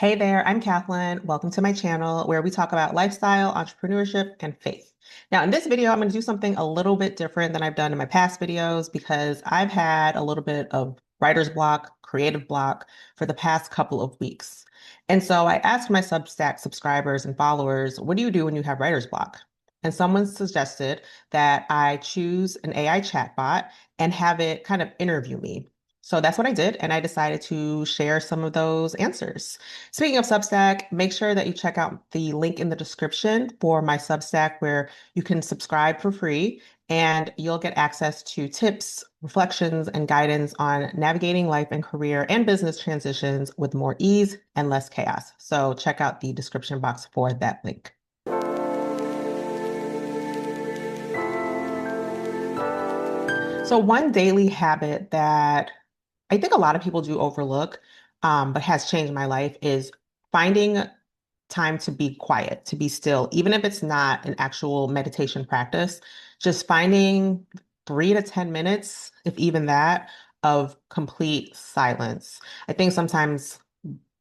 Hey there, I'm Kathleen. Welcome to my channel where we talk about lifestyle, entrepreneurship, and faith. Now, in this video, I'm going to do something a little bit different than I've done in my past videos because I've had a little bit of writer's block, creative block for the past couple of weeks. And so I asked my Substack subscribers and followers, what do you do when you have writer's block? And someone suggested that I choose an AI chatbot and have it kind of interview me. So that's what I did, and I decided to share some of those answers. Speaking of Substack, make sure that you check out the link in the description for my Substack where you can subscribe for free and you'll get access to tips, reflections, and guidance on navigating life and career and business transitions with more ease and less chaos. So check out the description box for that link. So one daily habit that I think a lot of people do overlook, but has changed my life is finding time to be quiet, to be still, even if it's not an actual meditation practice, just finding 3 to 10 minutes, if even that, of complete silence. I think sometimes,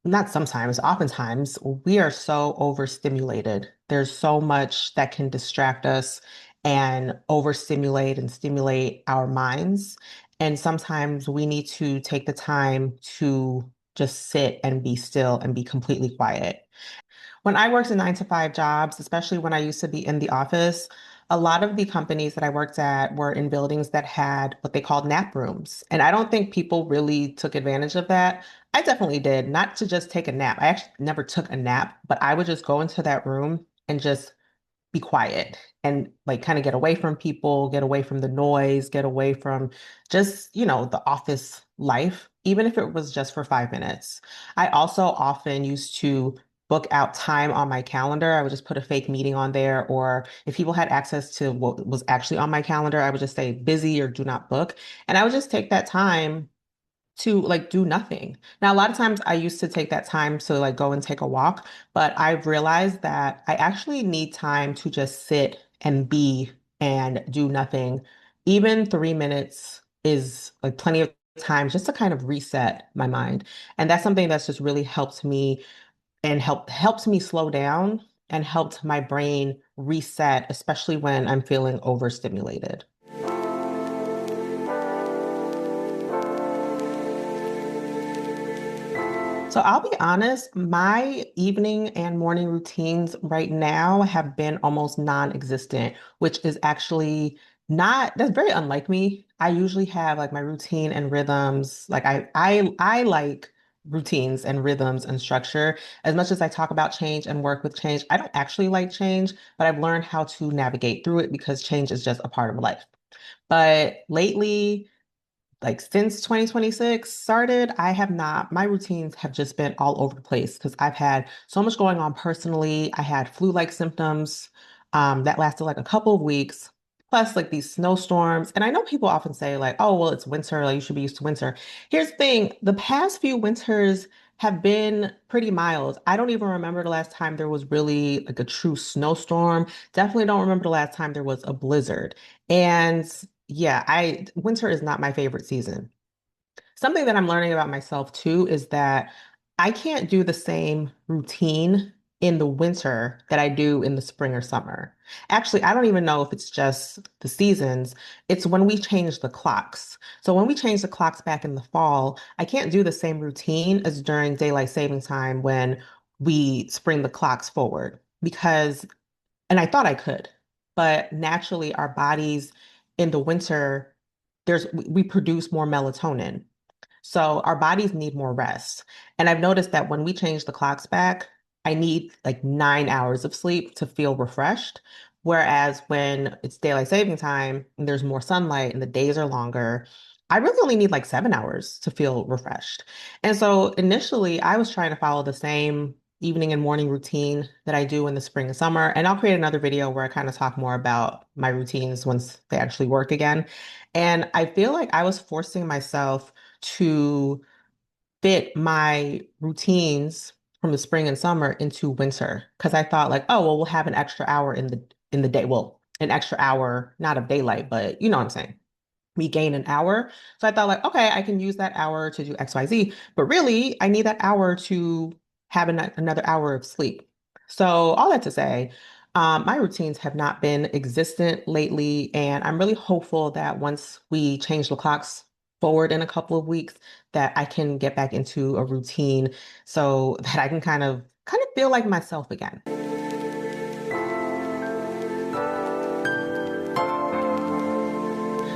not sometimes, oftentimes, we are so overstimulated. There's so much that can distract us and overstimulate and stimulate our minds. And sometimes we need to take the time to just sit and be still and be completely quiet. When I worked in 9 to 5 jobs, especially when I used to be in the office, a lot of the companies that I worked at were in buildings that had what they called nap rooms. And I don't think people really took advantage of that. I definitely did, not to just take a nap. I actually never took a nap, but I would just go into that room and just be quiet and like kind of get away from people, get away from the noise, get away from just, the office life, even if it was just for 5 minutes. I also often used to book out time on my calendar. I would just put a fake meeting on there, or if people had access to what was actually on my calendar, I would just say busy or do not book. And I would just take that time to like do nothing. Now, a lot of times I used to take that time to like go and take a walk, but I've realized that I actually need time to just sit and be and do nothing. Even 3 minutes is like plenty of time just to kind of reset my mind. And that's something that's just really helped me and helps me slow down and helped my brain reset, especially when I'm feeling overstimulated. So I'll be honest, my evening and morning routines right now have been almost non-existent, which is actually that's very unlike me. I usually have like my routine and rhythms. Like I like routines and rhythms and structure. As much as I talk about change and work with change, I don't actually like change, but I've learned how to navigate through it because change is just a part of life. But lately, like since 2026 started, my routines have just been all over the place because I've had so much going on personally. I had flu-like symptoms that lasted like a couple of weeks, plus like these snowstorms. And I know people often say like, oh, well, it's winter, like you should be used to winter. Here's the thing, the past few winters have been pretty mild. I don't even remember the last time there was really like a true snowstorm. Definitely don't remember the last time there was a blizzard. And yeah, I winter is not my favorite season. Something that I'm learning about myself too is that I can't do the same routine in the winter that I do in the spring or summer. Actually, I don't even know if it's just the seasons. It's when we change the clocks. So when we change the clocks back in the fall, I can't do the same routine as during daylight saving time when we spring the clocks forward because and I thought I could, but naturally our bodies in the winter, we produce more melatonin. So our bodies need more rest. And I've noticed that when we change the clocks back, I need like 9 hours of sleep to feel refreshed. Whereas when it's daylight saving time and there's more sunlight and the days are longer, I really only need like 7 hours to feel refreshed. And so initially, I was trying to follow the same evening and morning routine that I do in the spring and summer. And I'll create another video where I kind of talk more about my routines once they actually work again. And I feel like I was forcing myself to fit my routines from the spring and summer into winter because I thought like, oh, well, we'll have an extra hour in the day. Well, an extra hour, not of daylight, but you know what I'm saying. We gain an hour. So I thought like, okay, I can use that hour to do XYZ. But really, I need that hour to have another hour of sleep. So all that to say, my routines have not been existent lately, and I'm really hopeful that once we change the clocks forward in a couple of weeks, that I can get back into a routine so that I can kind of feel like myself again.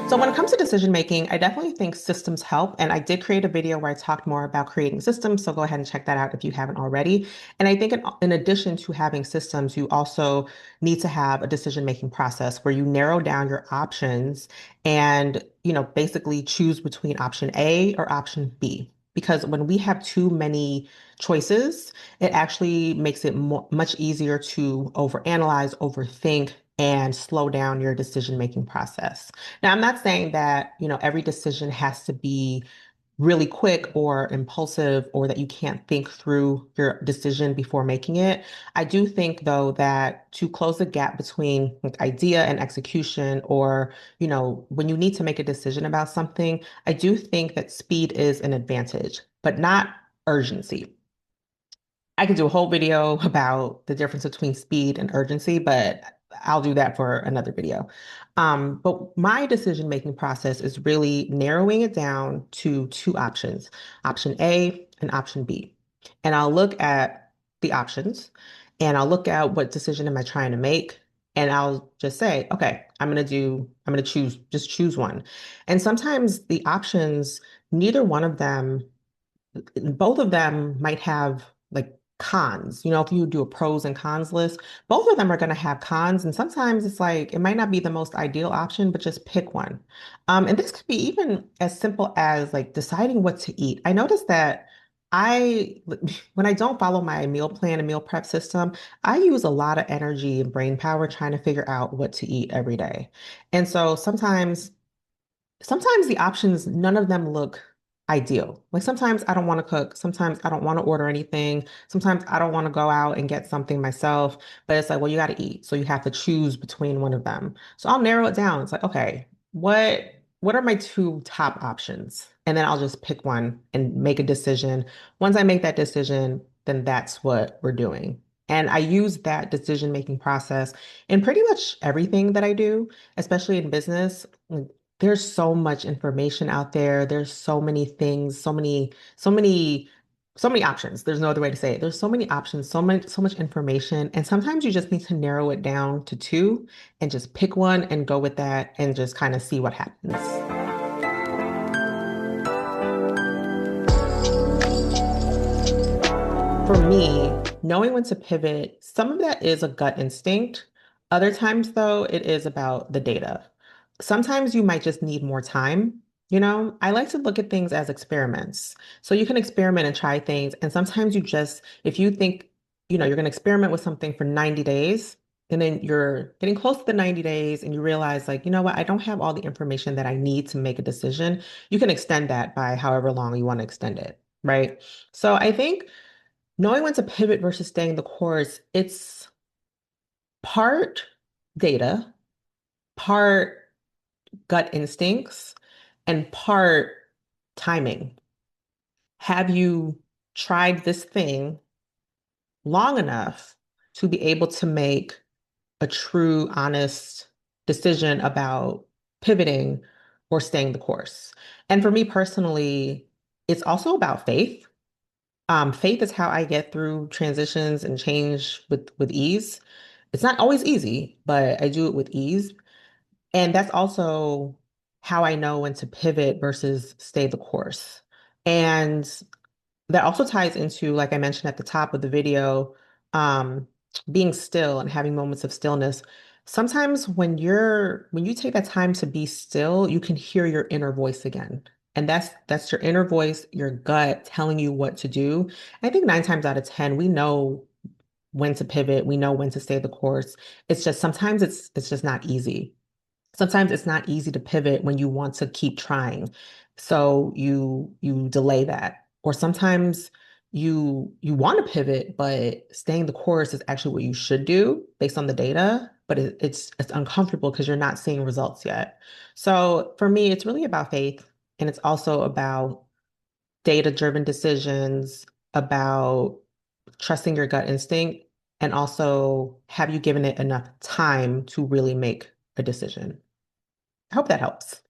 So when it comes to decision making, I definitely think systems help. And I did create a video where I talked more about creating systems. So go ahead and check that out if you haven't already. And I think in addition to having systems, you also need to have a decision making process where you narrow down your options and, basically choose between option A or option B. Because when we have too many choices, it actually makes it much easier to overanalyze, overthink, and slow down your decision making process. Now, I'm not saying that, every decision has to be really quick or impulsive or that you can't think through your decision before making it. I do think, though, that to close the gap between like, idea and execution, or, when you need to make a decision about something, I do think that speed is an advantage, but not urgency. I could do a whole video about the difference between speed and urgency, but I'll do that for another video. But my decision-making process is really narrowing it down to two options, option A and option B. And I'll look at the options and I'll look at what decision am I trying to make. And I'll just say, okay, I'm going to just choose one. And sometimes the options, neither one of them both of them might have like cons. If you do a pros and cons list, both of them are going to have cons. And sometimes it's like it might not be the most ideal option, but just pick one. And this could be even as simple as like deciding what to eat. I noticed that I, when I don't follow my meal plan and meal prep system, I use a lot of energy and brain power trying to figure out what to eat every day. And so sometimes the options, none of them look ideal. Like sometimes I don't want to cook. Sometimes I don't want to order anything. Sometimes I don't want to go out and get something myself. But it's like, well, you got to eat. So you have to choose between one of them. So I'll narrow it down. It's like, okay, what are my two top options? And then I'll just pick one and make a decision. Once I make that decision, then that's what we're doing. And I use that decision-making process in pretty much everything that I do, especially in business. There's so much information out there. There's so many things, so many options. There's no other way to say it. There's so many options, so much information. And sometimes you just need to narrow it down to two and just pick one and go with that and just kind of see what happens. For me, knowing when to pivot, some of that is a gut instinct. Other times, though, it is about the data. Sometimes you might just need more time. I like to look at things as experiments. So you can experiment and try things. And sometimes if you think, you're going to experiment with something for 90 days, and then you're getting close to the 90 days and you realize, like, you know what, I don't have all the information that I need to make a decision. You can extend that by however long you want to extend it, right? So I think knowing when to pivot versus staying the course, it's part data, part gut instincts, and part timing. Have you tried this thing long enough to be able to make a true, honest decision about pivoting or staying the course? And for me personally, it's also about faith. Faith is how I get through transitions and change with ease. It's not always easy, but I do it with ease. And that's also how I know when to pivot versus stay the course. And that also ties into, like I mentioned at the top of the video, um, being still and having moments of stillness. Sometimes when you take that time to be still, you can hear your inner voice again. And that's your inner voice, your gut telling you what to do. I think 9 times out of 10, we know when to pivot, we know when to stay the course. It's just sometimes it's just not easy. Sometimes it's not easy to pivot when you want to keep trying. So you delay that. Or sometimes you want to pivot, but staying the course is actually what you should do based on the data, but it's uncomfortable because you're not seeing results yet. So for me, it's really about faith, and it's also about data-driven decisions, about trusting your gut instinct, and also have you given it enough time to really make a decision? I hope that helps.